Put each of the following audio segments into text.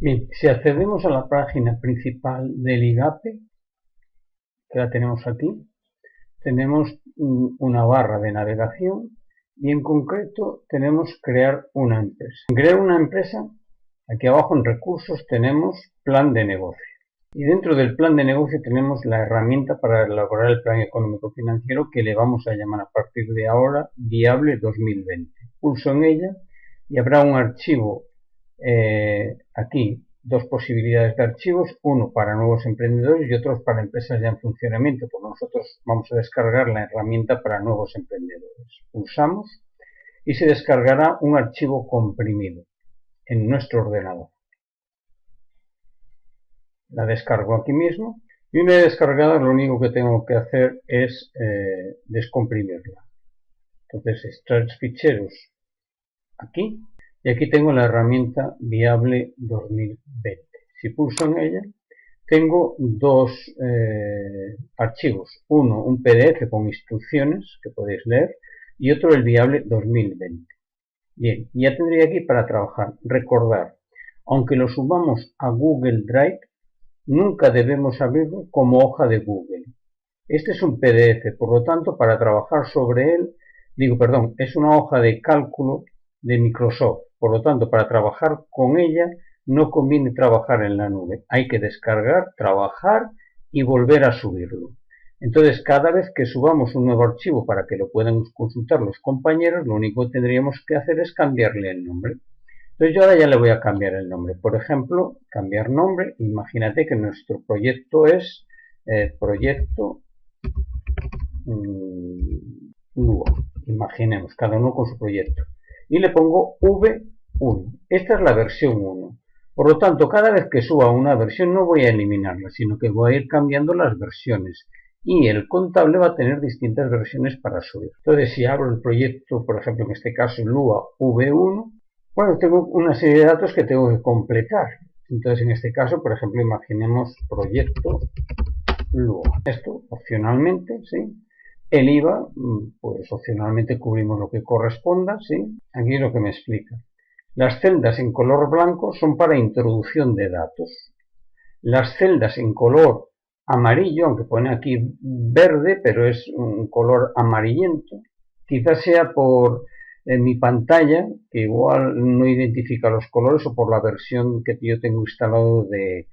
Bien, si accedemos a la página principal del IGAPE, que la tenemos aquí, tenemos una barra de navegación y en concreto tenemos crear una empresa. En crear una empresa, aquí abajo en recursos tenemos plan de negocio. Y dentro del plan de negocio tenemos la herramienta para elaborar el plan económico financiero que le vamos a llamar a partir de ahora Viable 2020. Pulso en ella y habrá un archivo aquí, dos posibilidades de archivos, uno para nuevos emprendedores y otros para empresas ya en funcionamiento, porque nosotros vamos a descargar la herramienta para nuevos emprendedores. Pulsamos y se descargará un archivo comprimido en nuestro ordenador. La descargo aquí mismo y una vez descargada lo único que tengo que hacer es descomprimirla. Entonces extraer ficheros aquí y aquí tengo la herramienta Viable 2020. Si pulso en ella tengo dos archivos, uno un PDF con instrucciones que podéis leer y otro el Viable 2020. Bien, ya tendría aquí para trabajar. Recordar, aunque lo subamos a Google Drive, nunca debemos abrirlo como hoja de Google. Este es un PDF, por lo tanto, para trabajar sobre él, es una hoja de cálculo de Microsoft. Por lo tanto, para trabajar con ella, no conviene trabajar en la nube. Hay que descargar, trabajar y volver a subirlo. Entonces, cada vez que subamos un nuevo archivo para que lo puedan consultar los compañeros, lo único que tendríamos que hacer es cambiarle el nombre. Entonces yo ahora ya le voy a cambiar el nombre. Por ejemplo, cambiar nombre. Imagínate que nuestro proyecto es proyecto Lua. Imaginemos, cada uno con su proyecto. Y le pongo V1. Esta es la versión 1. Por lo tanto, cada vez que suba una versión no voy a eliminarla, sino que voy a ir cambiando las versiones. Y el contable va a tener distintas versiones para subir. Entonces, si abro el proyecto, por ejemplo, en este caso Lua V1, bueno, tengo una serie de datos que tengo que completar. Entonces, en este caso, por ejemplo, imaginemos proyecto Lua. Esto, opcionalmente, ¿sí? El IVA, pues opcionalmente cubrimos lo que corresponda, ¿sí? Aquí es lo que me explica. Las celdas en color blanco son para introducción de datos. Las celdas en color amarillo, aunque pone aquí verde, pero es un color amarillento, quizás sea por mi pantalla, que igual no identifica los colores, o por la versión que yo tengo instalado de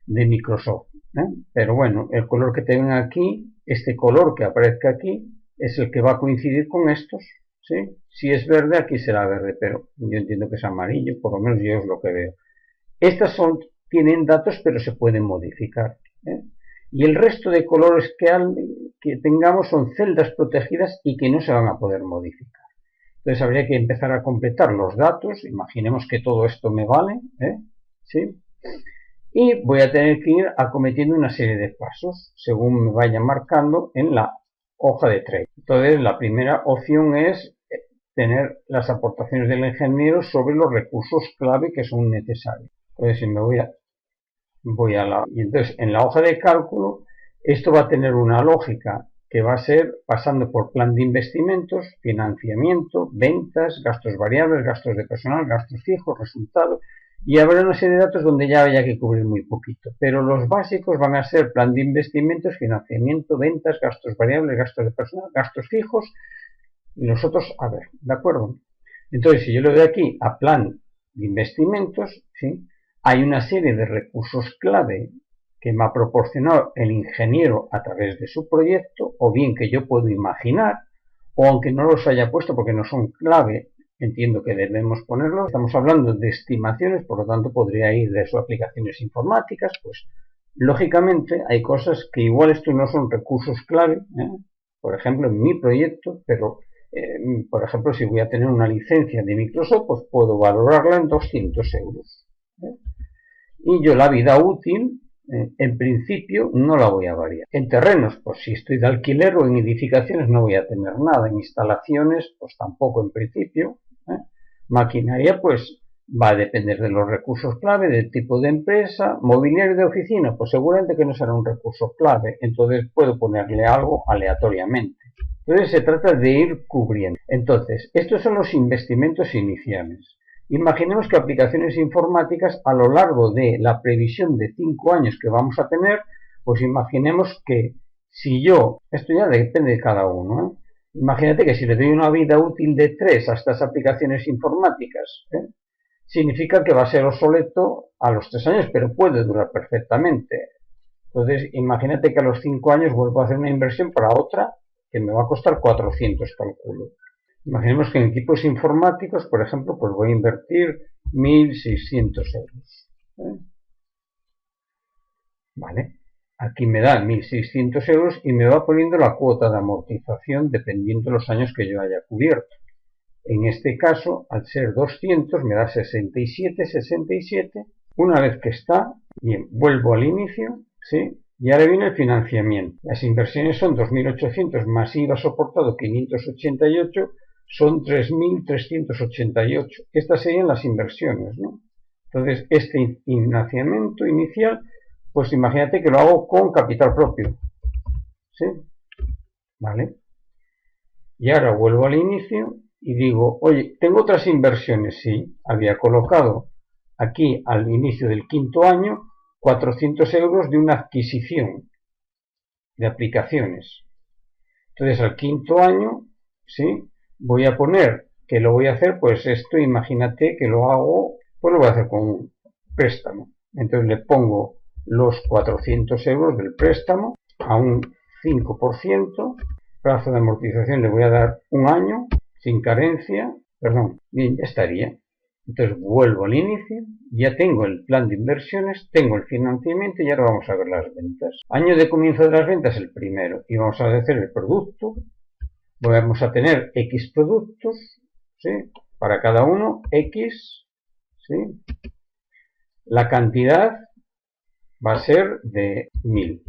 Microsoft. Pero bueno, el color que tengo aquí, este color que aparezca aquí, es el que va a coincidir con estos. ¿Sí? Si es verde, aquí será verde, pero yo entiendo que es amarillo, por lo menos yo es lo que veo. Estas tienen datos, pero se pueden modificar. Y el resto de colores que tengamos son celdas protegidas y que no se van a poder modificar. Entonces habría que empezar a completar los datos. Imaginemos que todo esto me vale, ¿sí? Y voy a tener que ir acometiendo una serie de pasos según me vaya marcando en la hoja de trade. Entonces la primera opción es tener las aportaciones del ingeniero sobre los recursos clave que son necesarios. Entonces si me y entonces en la hoja de cálculo esto va a tener una lógica que va a ser pasando por plan de investimentos, financiamiento, ventas, gastos variables, gastos de personal, gastos fijos, resultados, y habrá una serie de datos donde ya haya que cubrir muy poquito, pero los básicos van a ser plan de investimentos, financiamiento, ventas, gastos variables, gastos de personal, gastos fijos, y nosotros, a ver, ¿de acuerdo? Entonces, si yo le doy aquí a plan de investimentos, ¿sí? Hay una serie de recursos clave que me ha proporcionado el ingeniero a través de su proyecto, o bien que yo puedo imaginar, o aunque no los haya puesto porque no son clave, entiendo que debemos ponerlos. Estamos hablando de estimaciones, por lo tanto podría ir de sus aplicaciones informáticas, pues lógicamente hay cosas que igual estos no son recursos clave, por ejemplo en mi proyecto, pero por ejemplo si voy a tener una licencia de Microsoft, pues puedo valorarla en 200 euros. Y yo la vida útil, en principio, no la voy a variar. En terrenos, pues si estoy de alquiler o en edificaciones no voy a tener nada. En instalaciones, pues tampoco en principio. Maquinaria, pues va a depender de los recursos clave, del tipo de empresa. Mobiliario de oficina, pues seguramente que no será un recurso clave. Entonces puedo ponerle algo aleatoriamente. Entonces se trata de ir cubriendo. Entonces, estos son los investimentos iniciales. Imaginemos que aplicaciones informáticas a lo largo de la previsión de 5 años que vamos a tener, pues imaginemos que si yo, esto ya depende de cada uno, ¿eh? Imagínate que si le doy una vida útil de 3 a estas aplicaciones informáticas, significa que va a ser obsoleto a los 3 años, pero puede durar perfectamente. Entonces, imagínate que a los 5 años vuelvo a hacer una inversión para otra que me va a costar 400, calculo. Imaginemos que en equipos informáticos, por ejemplo, pues voy a invertir 1.600 euros. Vale. Aquí me da 1.600 euros y me va poniendo la cuota de amortización dependiendo de los años que yo haya cubierto. En este caso, al ser 200, me da 67, 67. Una vez que está, bien, vuelvo al inicio, ¿sí? Y ahora viene el financiamiento. Las inversiones son 2.800 más IVA soportado 588, son 3.388. Estas serían las inversiones, ¿no? Entonces, este financiamiento inicial, pues imagínate que lo hago con capital propio, ¿sí? ¿Vale? Y ahora vuelvo al inicio y digo, oye, tengo otras inversiones, sí. Había colocado aquí al inicio del 5.º año 400 euros de una adquisición de aplicaciones. Entonces, al 5.º año, ¿sí? Voy a poner que lo voy a hacer, pues esto, imagínate que lo hago, pues lo voy a hacer con un préstamo. Entonces le pongo los 400 euros del préstamo a un 5%, plazo de amortización le voy a dar un año, sin carencia, perdón, bien, ya estaría. Entonces vuelvo al inicio, ya tengo el plan de inversiones, tengo el financiamiento y ahora vamos a ver las ventas. Año de comienzo de las ventas, el primero, y vamos a hacer el producto. Vamos a tener X productos, ¿sí? Para cada uno, X, ¿sí? La cantidad va a ser de 1.000,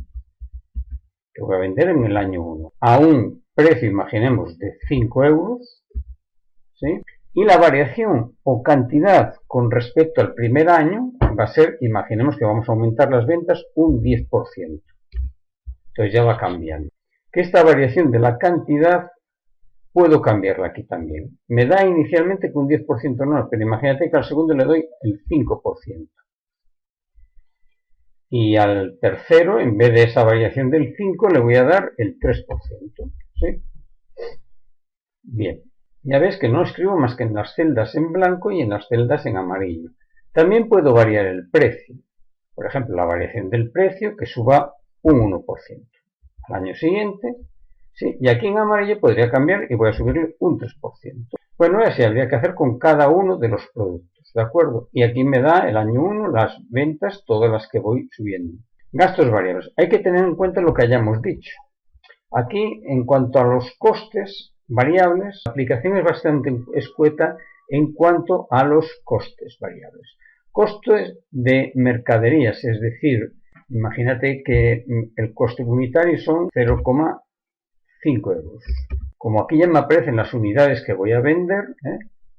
que voy a vender en el año 1, a un precio, imaginemos, de 5 euros, ¿sí? Y la variación o cantidad con respecto al primer año va a ser, imaginemos que vamos a aumentar las ventas un 10%. Entonces ya va cambiando. Que esta variación de la cantidad puedo cambiarla aquí también. Me da inicialmente que un 10% no, pero imagínate que al segundo le doy el 5%. Y al tercero, en vez de esa variación del 5, le voy a dar el 3%. ¿Sí? Bien. Ya ves que no escribo más que en las celdas en blanco y en las celdas en amarillo. También puedo variar el precio. Por ejemplo, la variación del precio que suba un 1%. Al año siguiente, ¿sí? Y aquí en amarillo podría cambiar y voy a subirle un 3%. Bueno, así habría que hacer con cada uno de los productos, ¿de acuerdo? Y aquí me da el año 1 las ventas, todas las que voy subiendo. Gastos variables. Hay que tener en cuenta lo que hayamos dicho. Aquí, en cuanto a los costes variables, la aplicación es bastante escueta en cuanto a los costes variables. Costes de mercaderías, es decir, imagínate que el coste unitario son 0,5 euros. Como aquí ya me aparecen las unidades que voy a vender,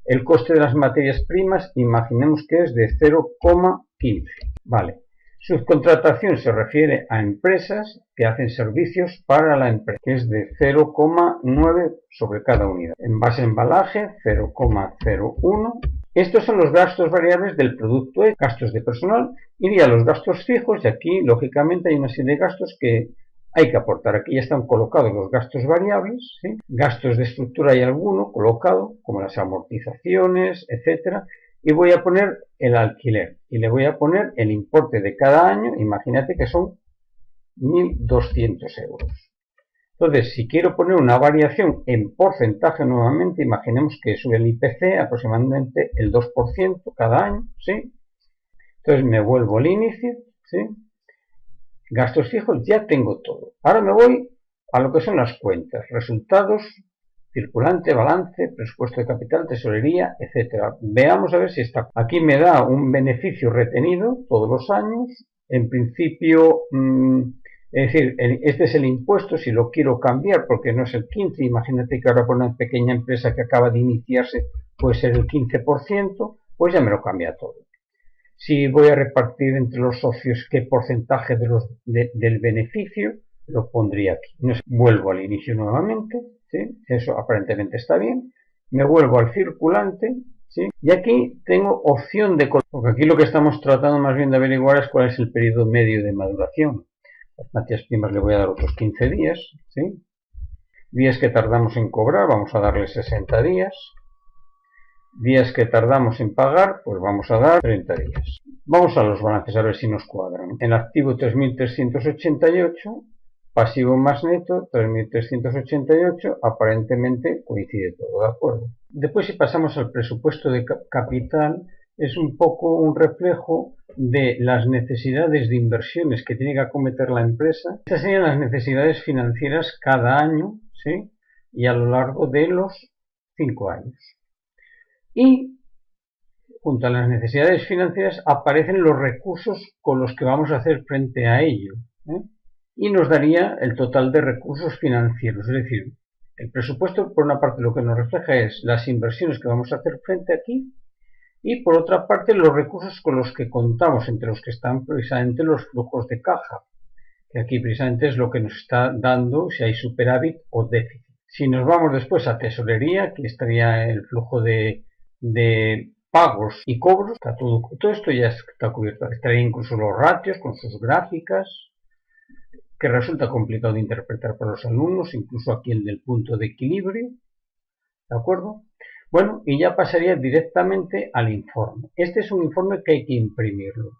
el coste de las materias primas, imaginemos que es de 0,15. Vale. Subcontratación se refiere a empresas que hacen servicios para la empresa, que es de 0,9 sobre cada unidad. Envase embalaje, 0,01. Estos son los gastos variables del producto, gastos de personal, iría a los gastos fijos y aquí, lógicamente, hay una serie de gastos que hay que aportar. Aquí ya están colocados los gastos variables, ¿sí? Gastos de estructura hay alguno colocado, como las amortizaciones, etcétera. Y voy a poner el alquiler y le voy a poner el importe de cada año, imagínate que son 1.200 euros. Entonces, si quiero poner una variación en porcentaje nuevamente, imaginemos que sube el IPC aproximadamente el 2% cada año, ¿sí? Entonces me vuelvo al inicio, ¿sí? Gastos fijos, ya tengo todo. Ahora me voy a lo que son las cuentas, resultados, circulante, balance, presupuesto de capital, tesorería, etcétera. Veamos a ver si está. Aquí me da un beneficio retenido todos los años. En principio, es decir, este es el impuesto. Si lo quiero cambiar, porque no es el 15%, imagínate que ahora por una pequeña empresa que acaba de iniciarse puede ser el 15%, pues ya me lo cambia todo. Si voy a repartir entre los socios qué porcentaje del beneficio, lo pondría aquí. Vuelvo al inicio nuevamente, ¿sí? Eso aparentemente está bien. Me vuelvo al circulante ¿sí? Y aquí tengo opción de color, porque aquí lo que estamos tratando más bien de averiguar es cuál es el periodo medio de maduración. Las materias primas le voy a dar otros 15 días, ¿sí? Días que tardamos en cobrar, vamos a darle 60 días. Días que tardamos en pagar, pues vamos a dar 30 días. Vamos a los balances a ver si nos cuadran. En activo 3.388, pasivo más neto 3.388, aparentemente coincide todo, ¿de acuerdo? Después, si pasamos al presupuesto de capital, es un poco un reflejo de las necesidades de inversiones que tiene que acometer la empresa. Estas serían las necesidades financieras cada año, ¿sí? Y a lo largo de los 5 años. Y junto a las necesidades financieras aparecen los recursos con los que vamos a hacer frente a ello, ¿eh? Y nos daría el total de recursos financieros, es decir, el presupuesto por una parte lo que nos refleja es las inversiones que vamos a hacer frente aquí y por otra parte los recursos con los que contamos, entre los que están precisamente los flujos de caja, que aquí precisamente es lo que nos está dando si hay superávit o déficit. Si nos vamos después a tesorería, aquí estaría el flujo de pagos y cobros, está todo esto ya está cubierto. Estaría incluso los ratios con sus gráficas, que resulta complicado de interpretar para los alumnos, incluso aquí el del punto de equilibrio, ¿de acuerdo? Bueno, y ya pasaría directamente al informe. Este es un informe que hay que imprimirlo.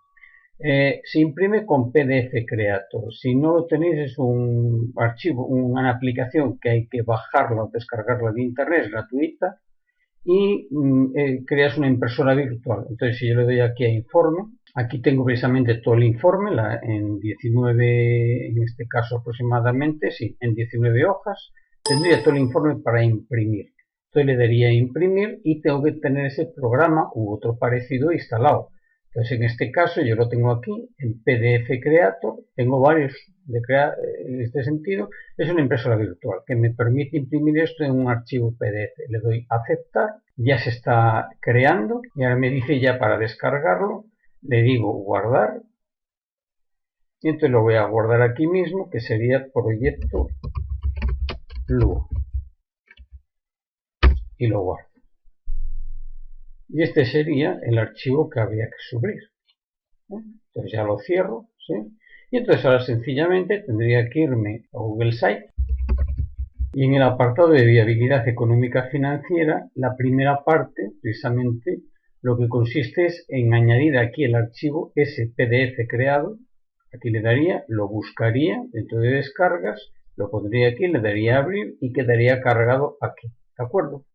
Se imprime con PDF Creator. Si no lo tenéis, es un archivo, una aplicación que hay que bajarla o descargarla de internet, es gratuita, y creas una impresora virtual. Entonces, si yo le doy aquí a informe, aquí tengo precisamente todo el informe, en 19, en este caso aproximadamente, sí, en 19 hojas, tendría todo el informe para imprimir. Entonces le daría a imprimir y tengo que tener ese programa u otro parecido instalado. Entonces, en este caso, yo lo tengo aquí en PDF Creator, tengo varios en este sentido, es una impresora virtual que me permite imprimir esto en un archivo PDF. Le doy a aceptar, ya se está creando y ahora me dice ya para descargarlo, le digo guardar y entonces lo voy a guardar aquí mismo, que sería proyecto Lua y lo guardo. Y este sería el archivo que habría que subir. Entonces ya lo cierro, ¿sí? Y entonces ahora sencillamente tendría que irme a Google Site y en el apartado de viabilidad económica financiera, la primera parte, precisamente, lo que consiste es en añadir aquí el archivo ese PDF creado. Aquí le daría, lo buscaría dentro de descargas, lo pondría aquí, le daría a abrir y quedaría cargado aquí. ¿De acuerdo?